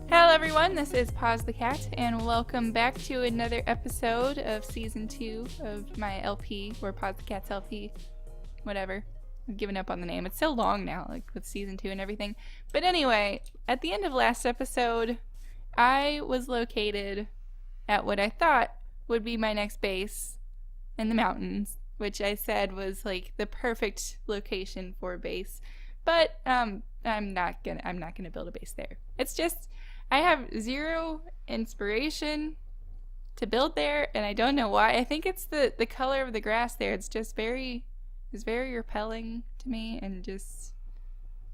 Hello everyone, this is PauseTheCat, and welcome back to another episode of Season 2 of my LP, or PauseTheCat's LP, whatever. I've given up on the name. It's so long now, like with Season 2 and everything. But anyway, at the end of last episode, I was located at what I thought would be my next base in the mountains, which I said was like the perfect location for a base. But I'm not gonna build a base there. It's just I have zero inspiration to build there, and I don't know why. I think it's the color of the grass there. It's just very repelling to me, and just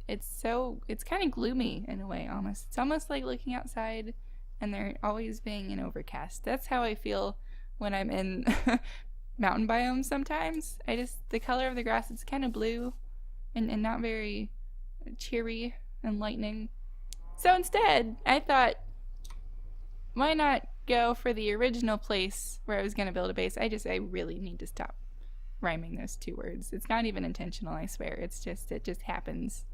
it's kind of gloomy in a way almost. It's almost like looking outside and there always being an overcast. That's how I feel when I'm in mountain biomes sometimes. The color of the grass, it's kind of blue and not very cheery and lightning. So instead, I thought, why not go for the original place where I was going to build a base? I really need to stop rhyming those two words. It's not even intentional, I swear. It just happens,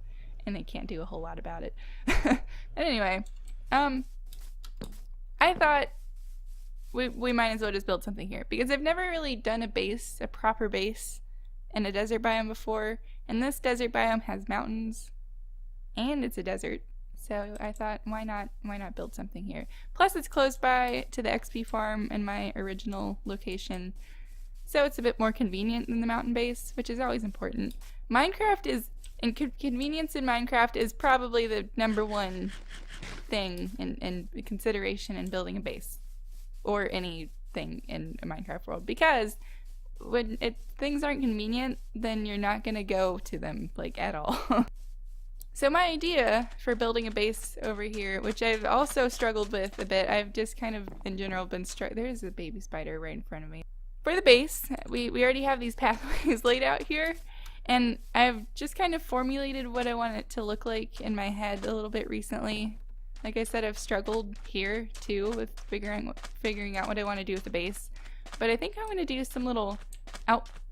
and I can't do a whole lot about it. But anyway, I thought we might as well just build something here, because I've never really done a proper base in a desert biome before, and this desert biome has mountains, and it's a desert. So I thought, why not build something here? Plus it's close by to the XP farm in my original location, so it's a bit more convenient than the mountain base, which is always important. Convenience in Minecraft is probably the #1 thing in consideration in building a base, or anything in a Minecraft world, because when things aren't convenient, then you're not gonna go to them, like, at all. So my idea for building a base over here, which I've also struggled with a bit, I've just kind of in general been there's a baby spider right in front of me. For the base, we already have these pathways laid out here, and I've just kind of formulated what I want it to look like in my head a little bit recently. Like I said, I've struggled here too with figuring out what I want to do with the base, but I think I want to do some little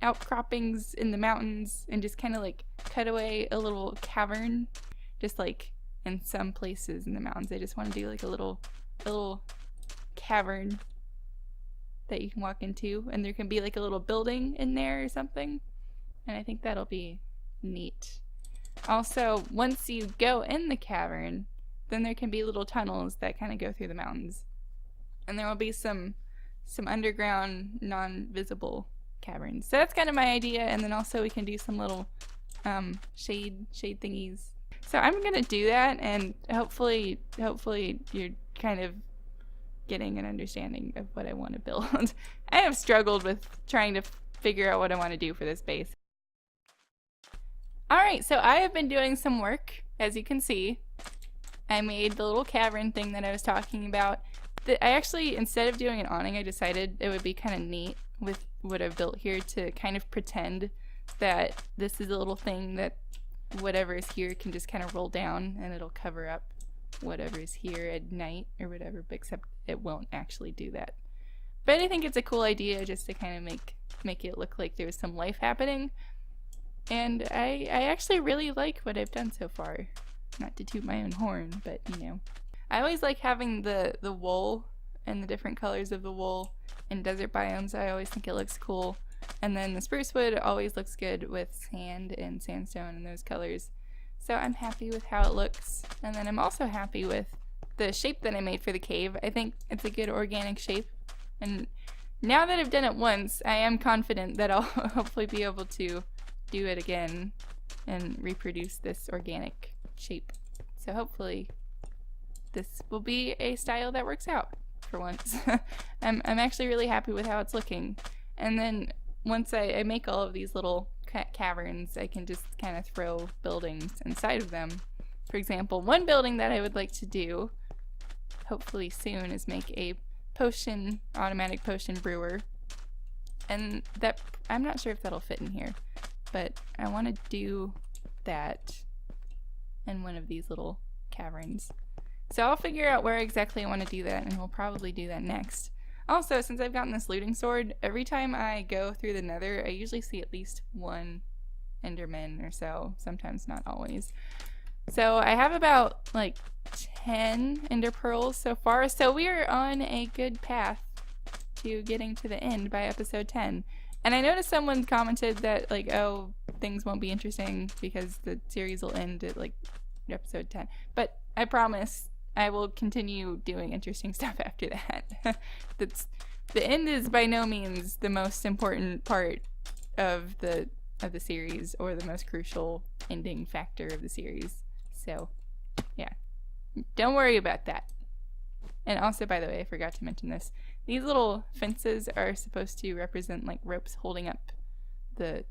outcroppings in the mountains and just kind of like cut away a little cavern, just like in some places in the mountains. I just want to do like a little cavern that you can walk into, and there can be like a little building in there or something, and I think that'll be neat. Also, once you go in the cavern, then there can be little tunnels that kind of go through the mountains, and there will be some underground non-visible caverns. So that's kind of my idea, and then also we can do some little shade thingies. So I'm gonna do that, and hopefully you're kind of getting an understanding of what I want to build. I have struggled with trying to figure out what I want to do for this base. Alright, so I have been doing some work, as you can see. I made the little cavern thing that I was talking about. I actually, instead of doing an awning, I decided it would be kind of neat with what I've built here to kind of pretend that this is a little thing that whatever is here can just kind of roll down, and it'll cover up whatever is here at night or whatever, except it won't actually do that. But I think it's a cool idea just to kind of make it look like there's some life happening, and I actually really like what I've done so far. Not to toot my own horn, but you know. I always like having the wool and the different colors of the wool in desert biomes. I always think it looks cool. And then the spruce wood always looks good with sand and sandstone and those colors. So I'm happy with how it looks. And then I'm also happy with the shape that I made for the cave. I think it's a good organic shape. And now that I've done it once, I am confident that I'll hopefully be able to do it again and reproduce this organic shape. So hopefully this will be a style that works out for once. I'm actually really happy with how it's looking. And then once I make all of these little caverns, I can just kind of throw buildings inside of them. For example, one building that I would like to do, hopefully soon, is make a automatic potion brewer. And that, I'm not sure if that'll fit in here, but I want to do that in one of these little caverns. So I'll figure out where exactly I want to do that, and we'll probably do that next. Also, since I've gotten this looting sword, every time I go through the nether, I usually see at least one enderman or so, sometimes not always. So I have about like 10 ender pearls so far, so we are on a good path to getting to the end by episode 10. And I noticed someone commented that like, oh, things won't be interesting because the series will end at like episode 10. But I promise I will continue doing interesting stuff after that. The end is by no means the most important part of the series, or the most crucial ending factor of the series. So, yeah. Don't worry about that. And also, by the way, I forgot to mention this. These little fences are supposed to represent like ropes holding up the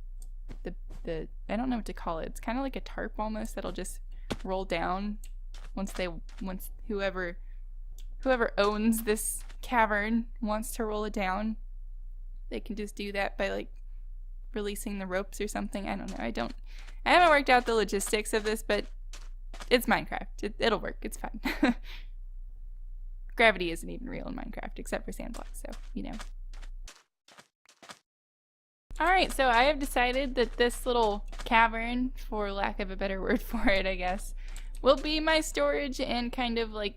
I don't know what to call it. It's kind of like a tarp almost that'll just roll down once whoever owns this cavern wants to roll it down. They can just do that by like releasing the ropes or something. I don't know. I haven't worked out the logistics of this, but it's Minecraft. It'll work. It's fine. Gravity isn't even real in Minecraft, except for sand blocks, so, you know. Alright, so I have decided that this little cavern, for lack of a better word for it, I guess, will be my storage and kind of like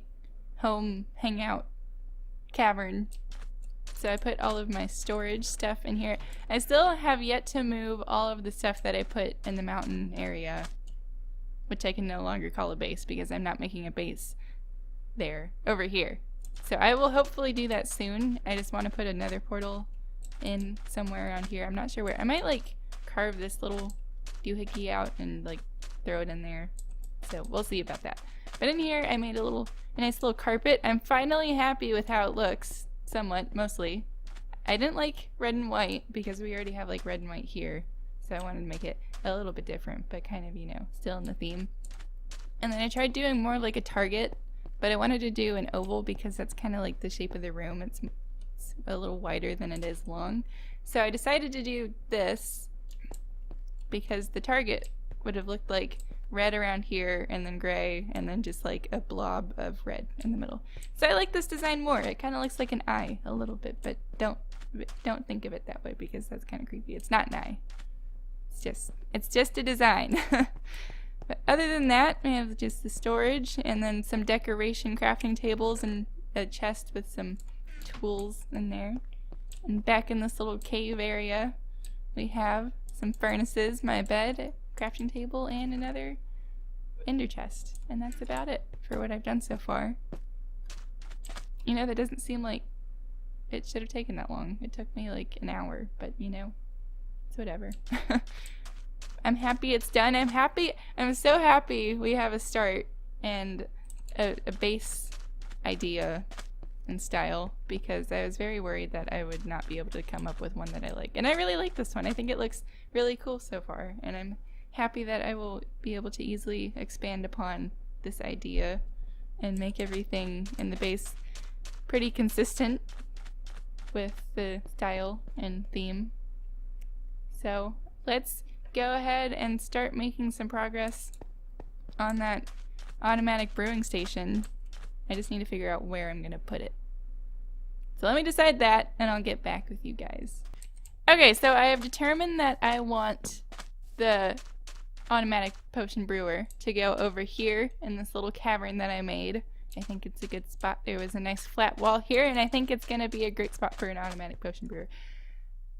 home hangout cavern. So I put all of my storage stuff in here. I still have yet to move all of the stuff that I put in the mountain area, which I can no longer call a base because I'm not making a base there, over here. So I will hopefully do that soon. I just want to put another portal in somewhere around here. I'm not sure where. I might like carve this little doohickey out and like throw it in there. So we'll see about that. But in here I made a nice little carpet. I'm finally happy with how it looks. Somewhat, mostly. I didn't like red and white because we already have like red and white here. So I wanted to make it a little bit different, but kind of, you know, still in the theme. And then I tried doing more like a target, but I wanted to do an oval because that's kind of like the shape of the room. It's a little wider than it is long. So I decided to do this because the target would have looked like red around here and then gray and then just like a blob of red in the middle. So I like this design more. It kind of looks like an eye a little bit, but don't think of it that way because that's kind of creepy. It's not an eye. It's just a design. But other than that, we have just the storage and then some decoration crafting tables and a chest with some tools in there. And back in this little cave area, we have some furnaces, my bed, crafting table, and another ender chest. And that's about it for what I've done so far. You know, that doesn't seem like it should have taken that long. It took me like an hour, but you know, it's whatever. I'm happy it's done. I'm so happy we have a start and a base idea and style, because I was very worried that I would not be able to come up with one that I like. And I really like this one. I think it looks really cool so far, and I'm happy that I will be able to easily expand upon this idea and make everything in the base pretty consistent with the style and theme. So let's go ahead and start making some progress on that automatic brewing station. I just need to figure out where I'm going to put it. So let me decide that and I'll get back with you guys. Okay, so I have determined that I want the automatic potion brewer to go over here in this little cavern that I made. I think it's a good spot. There was a nice flat wall here, and I think it's going to be a great spot for an automatic potion brewer.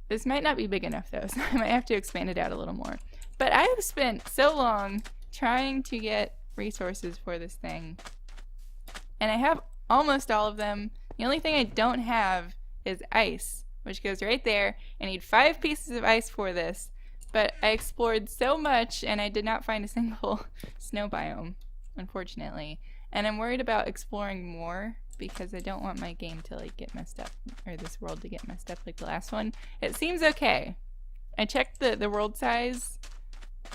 This might not be big enough though, so I might have to expand it out a little more. But I have spent so long trying to get resources for this thing, and I have almost all of them. The only thing I don't have is ice, which goes right there. I need 5 pieces of ice for this, but I explored so much and I did not find a single snow biome, unfortunately. And I'm worried about exploring more because I don't want my game to like get messed up, or this world to get messed up like the last one. It seems okay. I checked the world size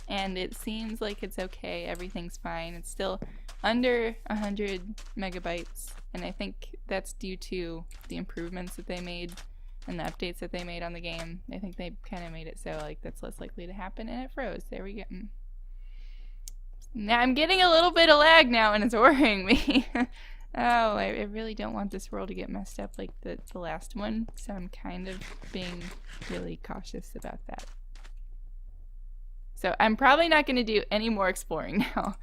and it seems like it's okay. Everything's fine. It's still under 100 megabytes, and I think that's due to the improvements that they made and the updates that they made on the game. I think they kind of made it so like that's less likely to happen, and it froze. There we go. Now I'm getting a little bit of lag now and it's worrying me. Oh, I really don't want this world to get messed up like the last one, so I'm kind of being really cautious about that. So I'm probably not going to do any more exploring now.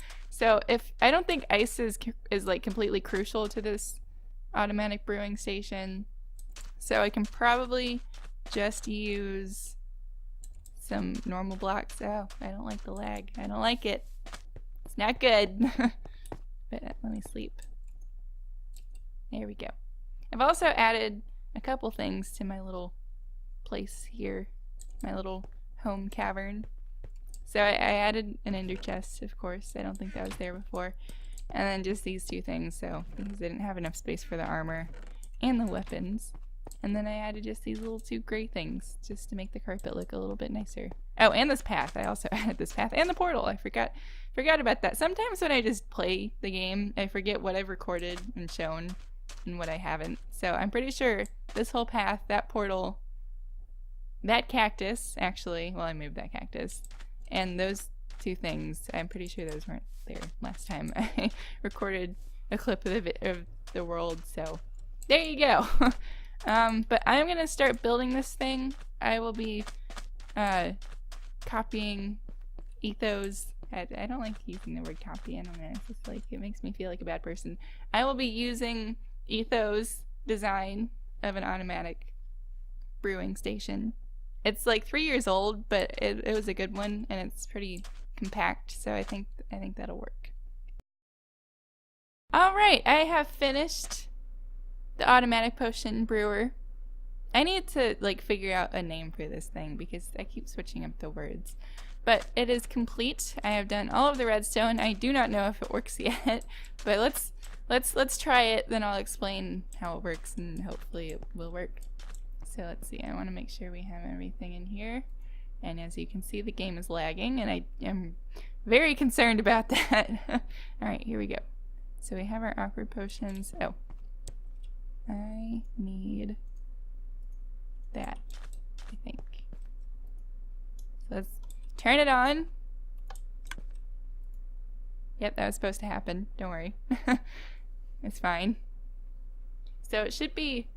So I don't think ice is like completely crucial to this automatic brewing station. So I can probably just use some normal blocks. Oh, I don't like the lag. I don't like it. It's not good. But let me sleep. There we go. I've also added a couple things to my little place here, my little home cavern. So I added an ender chest, of course. I don't think that was there before. And then just these two things, so because I didn't have enough space for the armor and the weapons. And then I added just these little two gray things just to make the carpet look a little bit nicer. Oh, and this path. I also added this path and the portal. I forgot about that. Sometimes when I just play the game, I forget what I've recorded and shown and what I haven't. So I'm pretty sure this whole path, that portal, that cactus, actually, well, I moved that cactus, and those two things, I'm pretty sure those weren't there last time I recorded a clip of the world, so there you go. But I'm gonna start building this thing. I will be copying ethos. I don't like using the word copy. I don't know. It's just like, it makes me feel like a bad person. I will be using ethos design of an automatic brewing station. It's like 3 years old, but it was a good one, and it's pretty compact, so I think that'll work. Alright, I have finished the automatic potion brewer. I need to like figure out a name for this thing because I keep switching up the words. But it is complete. I have done all of the redstone. I do not know if it works yet, but let's try it, then I'll explain how it works and hopefully it will work. So let's see, I want to make sure we have everything in here. And as you can see, the game is lagging, and I am very concerned about that. Alright, here we go. So we have our awkward potions. Oh. I need that, I think. So let's turn it on. Yep, that was supposed to happen. Don't worry. It's fine. So it should be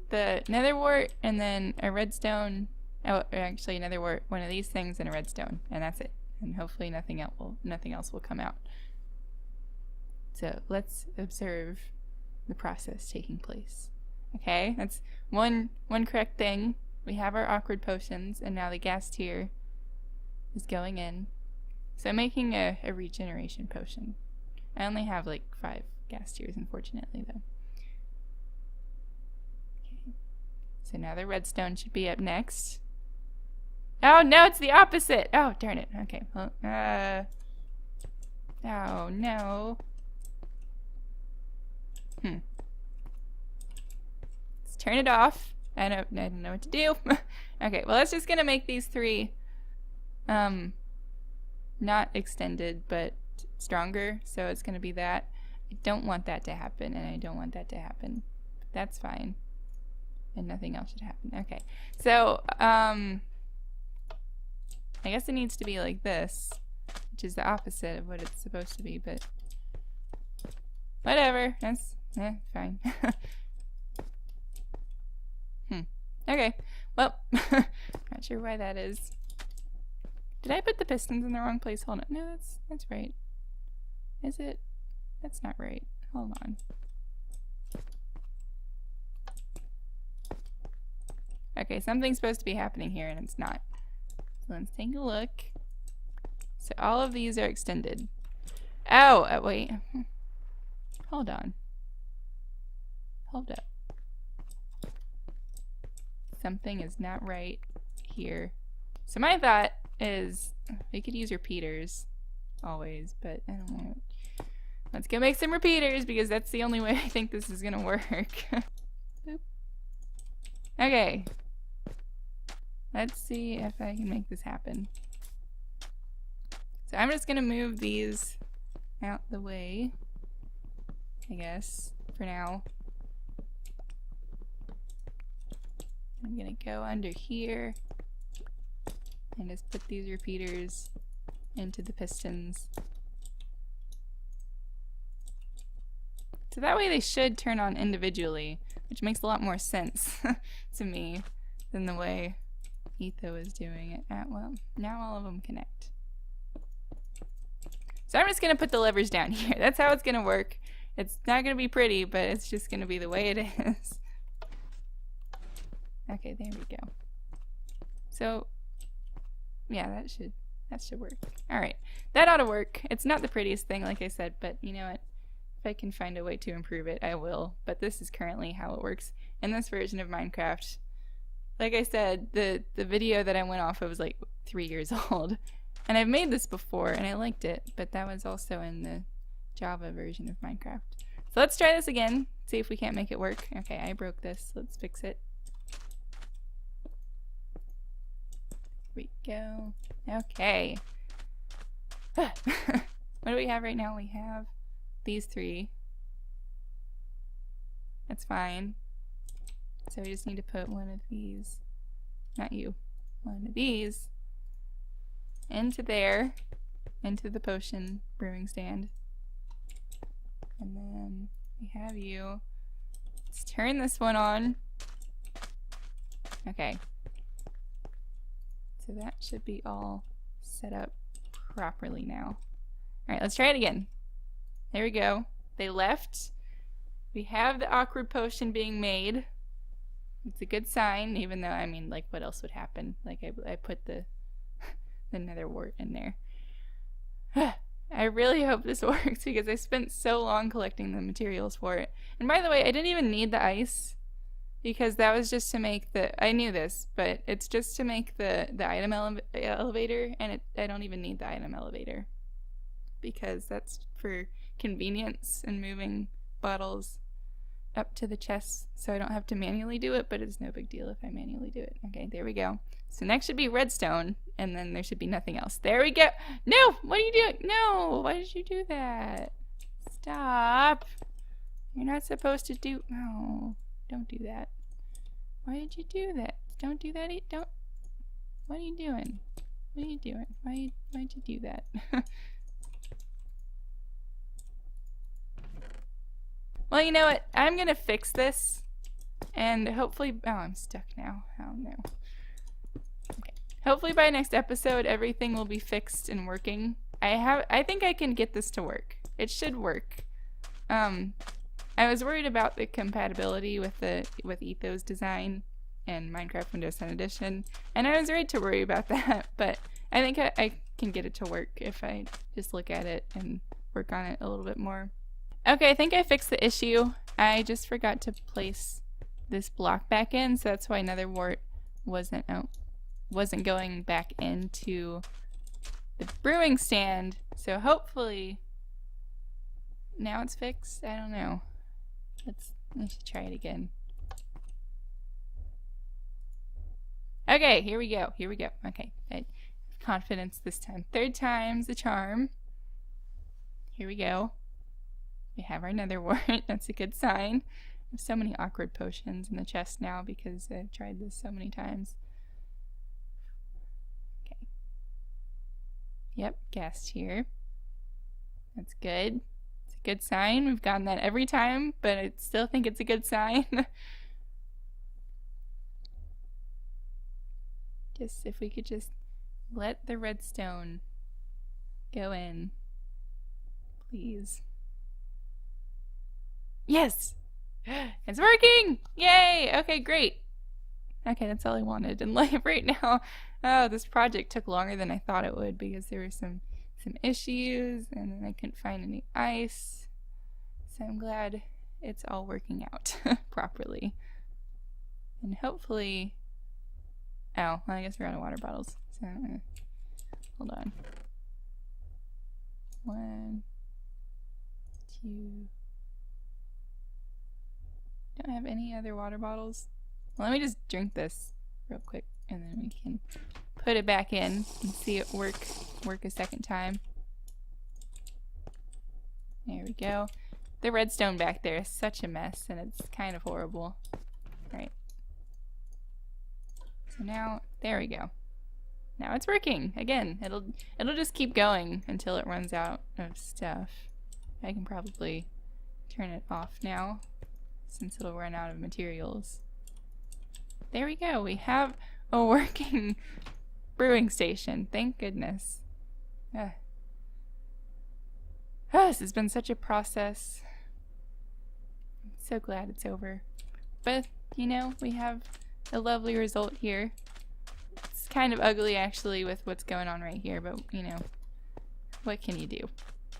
the nether wart and then a redstone. Oh, actually another wart, one of these things, and a redstone, and that's it. And hopefully nothing else will come out. So let's observe the process taking place. Okay, that's one correct thing. We have our awkward potions, and now the gas tier is going in. So I'm making a regeneration potion. I only have like 5 gas tiers, unfortunately, though. Okay. So now the redstone should be up next. Oh no, it's the opposite! Oh, darn it. Okay, well, oh no. Let's turn it off. I don't know what to do. Okay, well, that's just gonna make these 3 not extended but stronger, so it's gonna be that. I don't want that to happen, and I don't want that to happen. But that's fine. And nothing else should happen. Okay. So, I guess it needs to be like this, which is the opposite of what it's supposed to be, but whatever. That's fine. Okay. Well, not sure why that is. Did I put the pistons in the wrong place? Hold on. No, that's right. Is it? That's not right. Hold on. Okay, something's supposed to be happening here and it's not. So let's take a look. So all of these are extended. Oh, wait. Hold on. Hold up. Something is not right here. So my thought is we could use repeaters always, but I don't know. Let's go make some repeaters because that's the only way I think this is gonna work. Boop. Okay. Let's see if I can make this happen. So I'm just gonna move these out the way, I guess, for now. I'm gonna go under here and just put these repeaters into the pistons. So that way they should turn on individually, which makes a lot more sense to me than the way Etho is doing it. Well, now all of them connect. So I'm just going to put the levers down here. That's how it's going to work. It's not going to be pretty, but it's just going to be the way it is. Okay, there we go. So, yeah, that should work. Alright, that ought to work. It's not the prettiest thing, like I said, but you know what? If I can find a way to improve it, I will. But this is currently how it works in this version of Minecraft. Like I said, the video that I went off of was like 3 years old. And I've made this before, and I liked it, but that was also in the Java version of Minecraft. So let's try this again, see if we can't make it work. Okay, I broke this. Let's fix it. Here we go. Okay. What do we have right now? We have these 3. That's fine. So we just need to put one of these, not you, one of these into there, into the potion brewing stand. And then we have you. Let's turn this one on. Okay. So that should be all set up properly now. Alright, let's try it again. There we go. They left. We have the awkward potion being made. It's a good sign, even though, I mean, like, what else would happen? Like, I put the nether wart in there. I really hope this works because I spent so long collecting the materials for it. And by the way, I didn't even need the ice because that was just to make the, I knew this, but it's just to make the item elevator, and I don't even need the item elevator because that's for convenience and moving bottles up to the chest, so I don't have to manually do it, but it's no big deal if I manually do it. Okay, there we go. So next should be redstone, and then there should be nothing else. There we go. No! What are you doing? No! Why did you do that? Stop! You're not supposed to do... No. Don't do that. Why did you do that? Don't do that. Don't... What are you doing? What are you doing? Why'd you do that? Well, you know what? I'm gonna fix this, and hopefully... Oh, I'm stuck now. Oh, no. Okay. Hopefully by next episode, everything will be fixed and working. I think I can get this to work. It should work. I was worried about the compatibility with Ethos design and Minecraft Windows 10 Edition, and I was right to worry about that, but I think I can get it to work if I just look at it and work on it a little bit more. Okay, I think I fixed the issue. I just forgot to place this block back in, so that's why nether wart wasn't going back into the brewing stand. So hopefully now it's fixed. I don't know. Let's try it again. Okay, here we go. Here we go. Okay, I have confidence this time. 3rd time's the charm. Here we go. We have our nether wart. That's a good sign. I have so many awkward potions in the chest now because I've tried this so many times. Okay. Yep, ghast here. That's good. It's a good sign. We've gotten that every time, but I still think it's a good sign. Just if we could just let the redstone go in. Please. Yes! It's working! Yay! Okay, great. Okay, that's all I wanted in life right now. Oh, this project took longer than I thought it would because there were some issues and then I couldn't find any ice. So I'm glad it's all working out properly. And hopefully... Oh, well, I guess we're out of water bottles. So, hold on. 1, 2... Don't have any other water bottles. Well, let me just drink this real quick and then we can put it back in and see it work a second time. There we go. The redstone back there is such a mess and it's kind of horrible. Right. So now, there we go. Now it's working again. It'll just keep going until it runs out of stuff. I can probably turn it off now, since it'll run out of materials. There we go. We have a working brewing station. Thank goodness. This has been such a process. I'm so glad it's over. But, you know, we have a lovely result here. It's kind of ugly actually with what's going on right here, but you know, what can you do?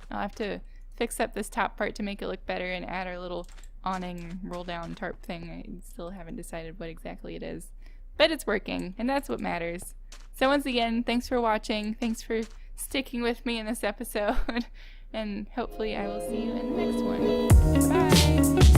I'll have to fix up this top part to make it look better and add our little awning roll down tarp thing. I still haven't decided what exactly it is, but it's working and that's what matters. So once again, thanks for watching. Thanks for sticking with me in this episode and hopefully I will see you in the next one. Bye!